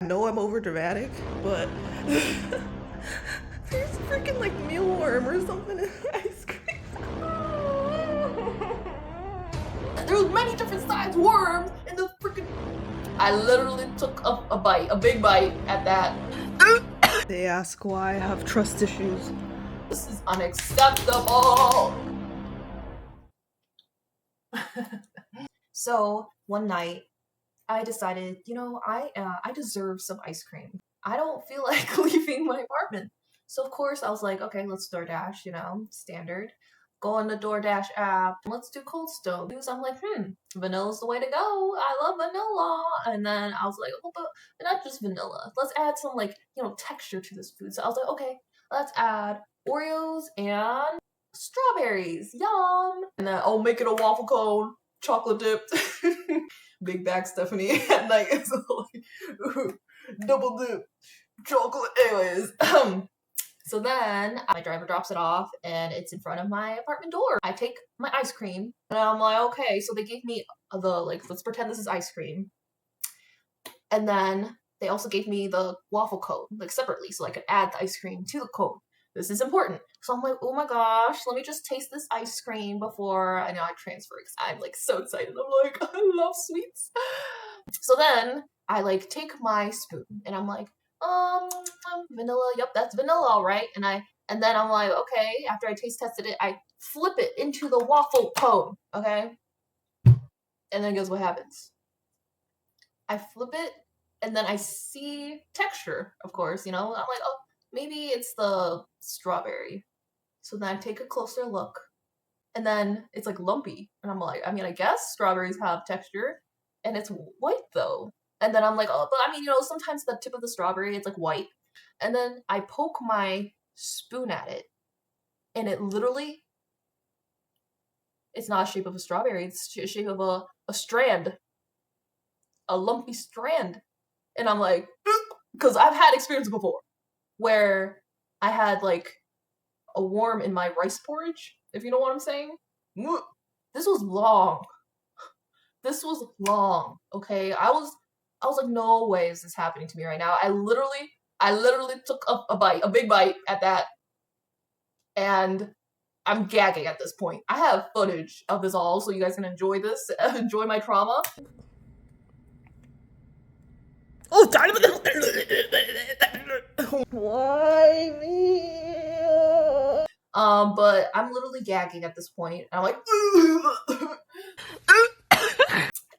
I know I'm over dramatic, but there's freaking like mealworm or something in ice cream. There's many different sized worms in the freaking. I literally took a bite, a big bite at that. They ask why I have trust issues. This is unacceptable. So one night, I decided, I deserve some ice cream. I don't feel like leaving my apartment. So of course I was like, okay, let's DoorDash, standard. Go on the DoorDash app. Let's do Coldstone. Because I'm like, vanilla's the way to go. I love vanilla. And then I was like, oh, but not just vanilla. Let's add some texture to this food. So I was like, okay, let's add Oreos and strawberries. Yum. And then I'll make it a waffle cone, chocolate dipped. Big bag Stephanie at night is like double dip chocolate. Anyways, so then my driver drops it off and it's in front of my apartment door. I take my ice cream and I'm like, okay, so they gave me let's pretend this is ice cream. And then they also gave me the waffle cone, separately, so I could add the ice cream to the cone. This is important. So I'm like, oh my gosh, let me just taste this ice cream before I transfer, because I'm so excited. I'm like, I love sweets. So then I take my spoon and I'm like, vanilla, yep, that's vanilla, all right. And then I'm like, okay, after I taste tested it, I flip it into the waffle cone, okay? And then guess what happens? I flip it and then I see texture, of course, I'm like, oh, maybe it's the strawberry. So then I take a closer look and then it's lumpy. And I'm like, I guess strawberries have texture and it's white though. And then I'm like, oh, but sometimes the tip of the strawberry, it's white. And then I poke my spoon at it and it literally, it's not a shape of a strawberry. It's a shape of a strand, a lumpy strand. And I'm like, because I've had experience before where I had a worm in my rice porridge, if you know what I'm saying. This was long. This was long, okay? I was like, no way is this happening to me right now. I literally took a bite, a big bite at that, and I'm gagging at this point. I have footage of this all, so you guys can enjoy this, enjoy my trauma. Oh, why me? But I'm literally gagging at this point. I'm like,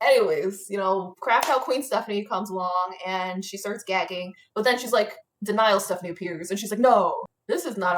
anyways, Craft Out Queen Stephanie comes along and she starts gagging, but then she's like, Denial Stephanie appears and she's like, no, this is not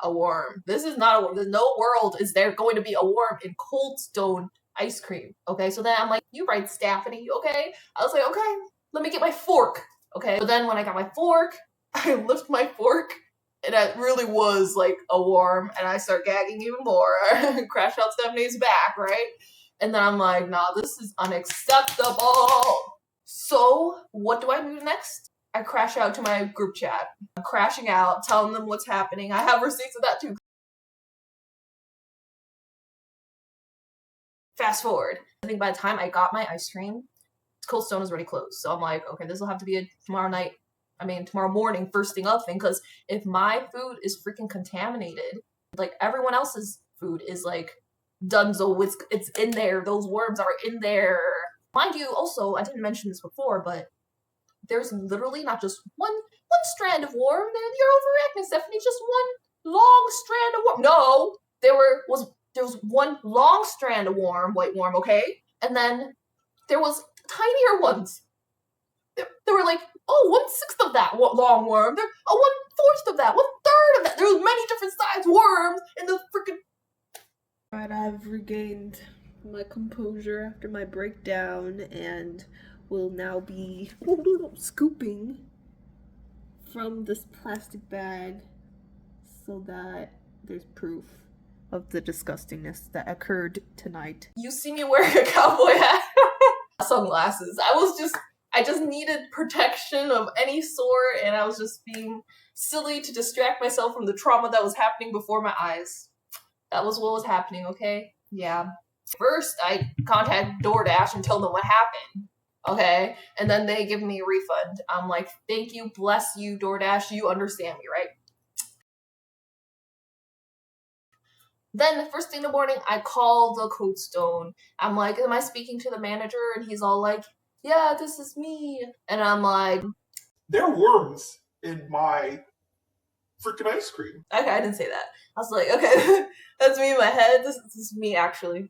a worm. This is not a worm. There's no world is there going to be a worm in Coldstone ice cream. Okay, so then I'm like, you right, Stephanie, okay? I was like, okay, let me get my fork. Okay, but then when I got my fork, I lift my fork and it really was a worm and I start gagging even more. Crash Out Stephanie's back, right? And then I'm like, nah, this is unacceptable. So what do I do next? I crash out to my group chat. I'm crashing out, telling them what's happening. I have receipts of that too. Fast forward. I think by the time I got my ice cream, Coldstone is already closed. So I'm like, okay, this will have to be a tomorrow morning, first thing up thing, because if my food is freaking contaminated, everyone else's food is dunzo, it's in there. Those worms are in there. Mind you, also, I didn't mention this before, but there's literally not just one strand of worm. You're overreacting, Stephanie. Just one long strand of worm. No, there was one long strand of white worm, okay? And then there was tinier ones. There were 1/6 of that long worm. 1/4 of that. 1/3 of that. There was many different sized worms in the freaking. Alright, I've regained my composure after my breakdown and will now be scooping from this plastic bag so that there's proof of the disgustingness that occurred tonight. You see me wearing a cowboy hat, sunglasses. I just needed protection of any sort, and I was just being silly to distract myself from the trauma that was happening before my eyes. That was what was happening, okay? Yeah. First, I contacted DoorDash and told them what happened. Okay, and then they give me a refund. I'm like, thank you, bless you, DoorDash, you understand me, right? Then the first thing in the morning, I call the Coldstone. I'm like, am I speaking to the manager? And he's all like, yeah, this is me. And I'm like, there are worms in my freaking ice cream. Okay, I didn't say that. I was like, okay, that's me in my head. This is me actually.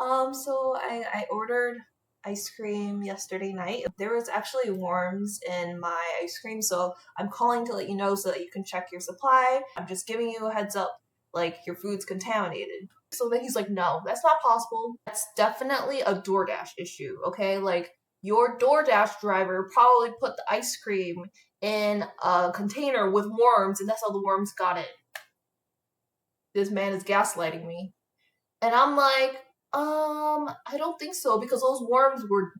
So I ordered ice cream yesterday night. There was actually worms in my ice cream, so I'm calling to let you know so that you can check your supply. I'm just giving you a heads up, like your food's contaminated. So then he's like, no, that's not possible. That's definitely a DoorDash issue, okay? Like your DoorDash driver probably put the ice cream in a container with worms, and that's how the worms got in. This man is gaslighting me. And I'm like, I don't think so because those worms were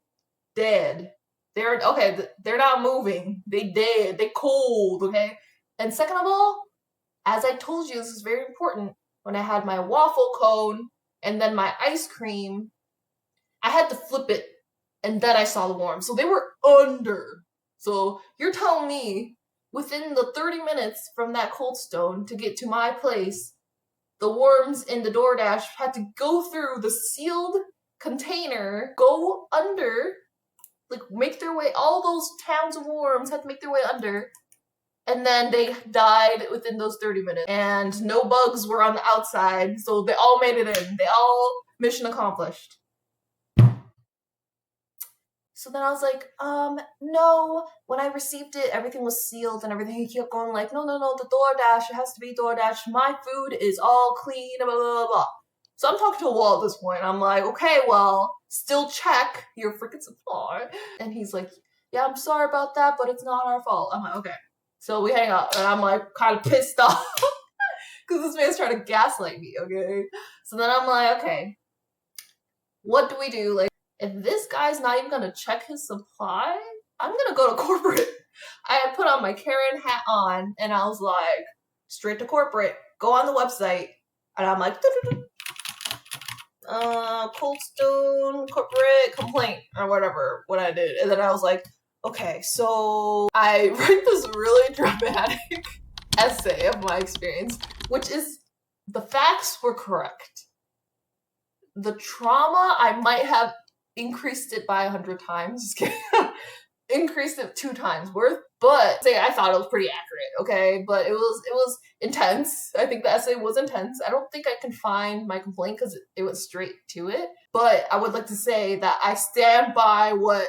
dead. They're okay, they're not moving. They dead. They cold, okay? And second of all, as I told you, this is very important. When I had my waffle cone and then my ice cream, I had to flip it and then I saw the worms. So they were under. So you're telling me within the 30 minutes from that Coldstone to get to my place, the worms in the DoorDash had to go through the sealed container, go under, like make their way, all those towns of worms had to make their way under, and then they died within those 30 minutes. And no bugs were on the outside, so they all made it in. They all mission accomplished. So then I was like, no. When I received it, everything was sealed and everything. He kept going like, no, the DoorDash, it has to be DoorDash. My food is all clean, blah, blah, blah, blah. So I'm talking to a wall at this point. I'm like, okay, well, still check your freaking supply. And he's like, yeah, I'm sorry about that, but it's not our fault. I'm like, okay. So we hang up, and I'm like kind of pissed off because this man's trying to gaslight me, okay? So then I'm like, okay, what do we do? Like, if this guy's not even gonna check his supply, I'm gonna go to corporate. I had put on my Karen hat on, and I was like, straight to corporate. Go on the website, and I'm like, Coldstone corporate complaint or whatever. What I did, and then I was like, okay, so I write this really dramatic essay of my experience, which is the facts were correct. The trauma, I might have increased it by 100 times. Just kidding. Increased it 2 times worth, but I thought it was pretty accurate, okay? But it was intense. I think the essay was intense. I don't think I can find my complaint because it was straight to it. But I would like to say that I stand by what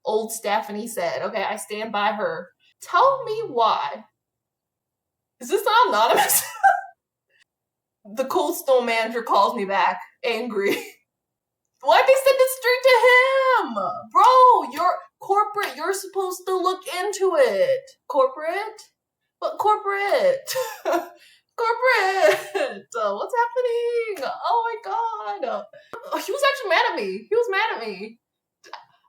old Stephanie said, okay? I stand by her. Tell me why. Is this not anonymous? The Coldstone manager calls me back, angry. Why'd they send it straight to him? Bro, you're corporate. You're supposed to look into it. Corporate? What corporate? Corporate! What's happening? Oh my god. He was actually mad at me. He was mad at me.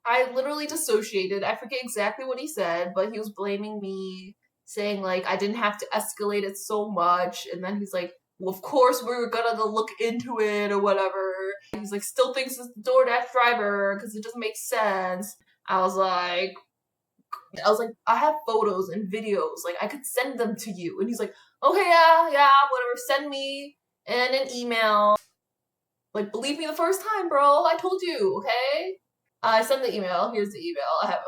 I literally dissociated. I forget exactly what he said, but he was blaming me, saying like I didn't have to escalate it so much. And then he's like, well, of course we were gonna look into it or whatever. He's like, still thinks it's the DoorDash driver because it doesn't make sense. I was like, I have photos and videos. Like, I could send them to you. And he's like, okay, yeah, whatever. Send me in an email. Like, believe me the first time, bro. I told you, okay? I sent the email. Here's the email.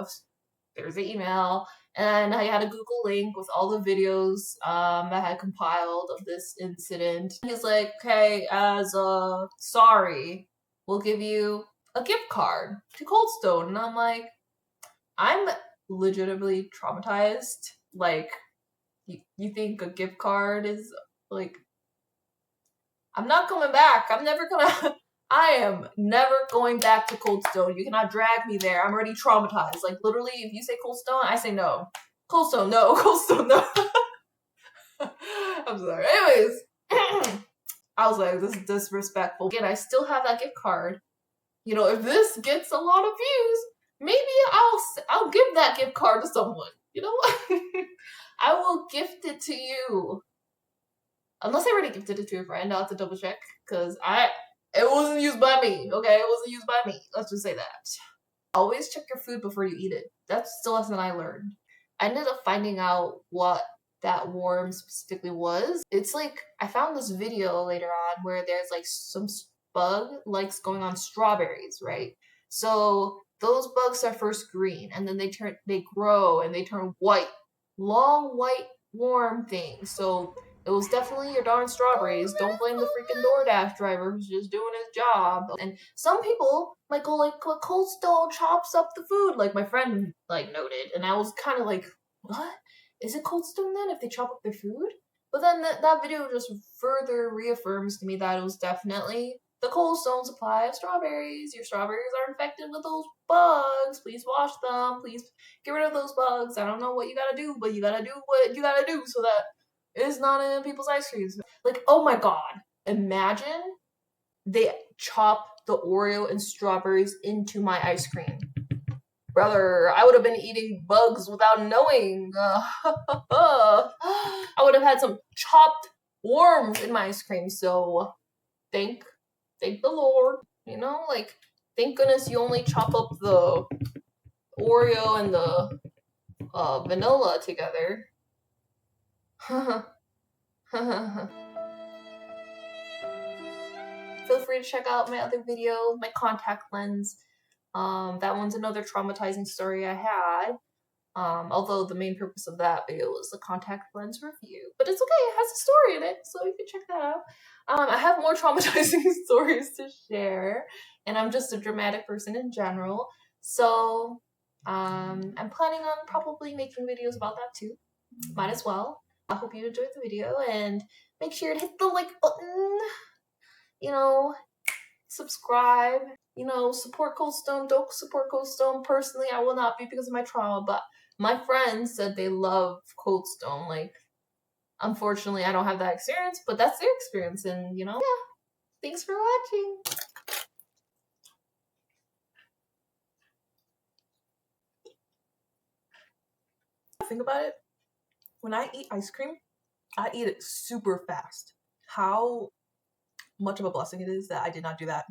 There's the email. And I had a Google link with all the videos I had compiled of this incident. He's like, okay, as a sorry, we'll give you a gift card to Coldstone. And I'm like, I'm legitimately traumatized. Like, you think a gift card is, like, I'm not coming back. I am never going back to Coldstone. You cannot drag me there. I'm already traumatized. Like, literally, if you say Coldstone, I say no. Coldstone, no. Coldstone, no. I'm sorry. Anyways, I was like, this is disrespectful. Again, I still have that gift card. You know, if this gets a lot of views, maybe I'll give that gift card to someone. You know what? I will gift it to you. Unless I already gifted it to a friend, I'll have to double check. Because it wasn't used by me, okay? It wasn't used by me. Let's just say that. Always check your food before you eat it. That's the lesson I learned. I ended up finding out what that worm specifically was. It's like I found this video later on where there's like some bug likes going on strawberries, right? So those bugs are first green and then they grow and they turn white. Long white worm things. So it was definitely your darn strawberries. Don't blame the freaking DoorDash driver who's just doing his job. And some people might go like, Coldstone chops up the food, like my friend like noted. And I was kind of like, what? Is it Coldstone then if they chop up their food? But then that video just further reaffirms to me that it was definitely the Coldstone supply of strawberries. Your strawberries are infected with those bugs. Please wash them. Please get rid of those bugs. I don't know what you gotta do, but you gotta do what you gotta do so that it's not in people's ice creams. Like, oh my god. Imagine they chop the Oreo and strawberries into my ice cream. Brother, I would have been eating bugs without knowing. I would have had some chopped worms in my ice cream, so thank the Lord. You know, like, thank goodness you only chop up the Oreo and the vanilla together. Feel free to check out my other video, my contact lens. That one's another traumatizing story I had. Although the main purpose of that video was the contact lens review. But it's okay, it has a story in it, so you can check that out. I have more traumatizing stories to share, and I'm just a dramatic person in general. So, I'm planning on probably making videos about that too. Might as well. I hope you enjoyed the video, and make sure to hit the like button. You know, subscribe. You know, support Coldstone. Don't support Coldstone. Personally, I will not be because of my trauma, but my friends said they love Coldstone. Like, unfortunately, I don't have that experience, but that's their experience, and you know, yeah. Thanks for watching. Think about it. When I eat ice cream, I eat it super fast. How much of a blessing it is that I did not do that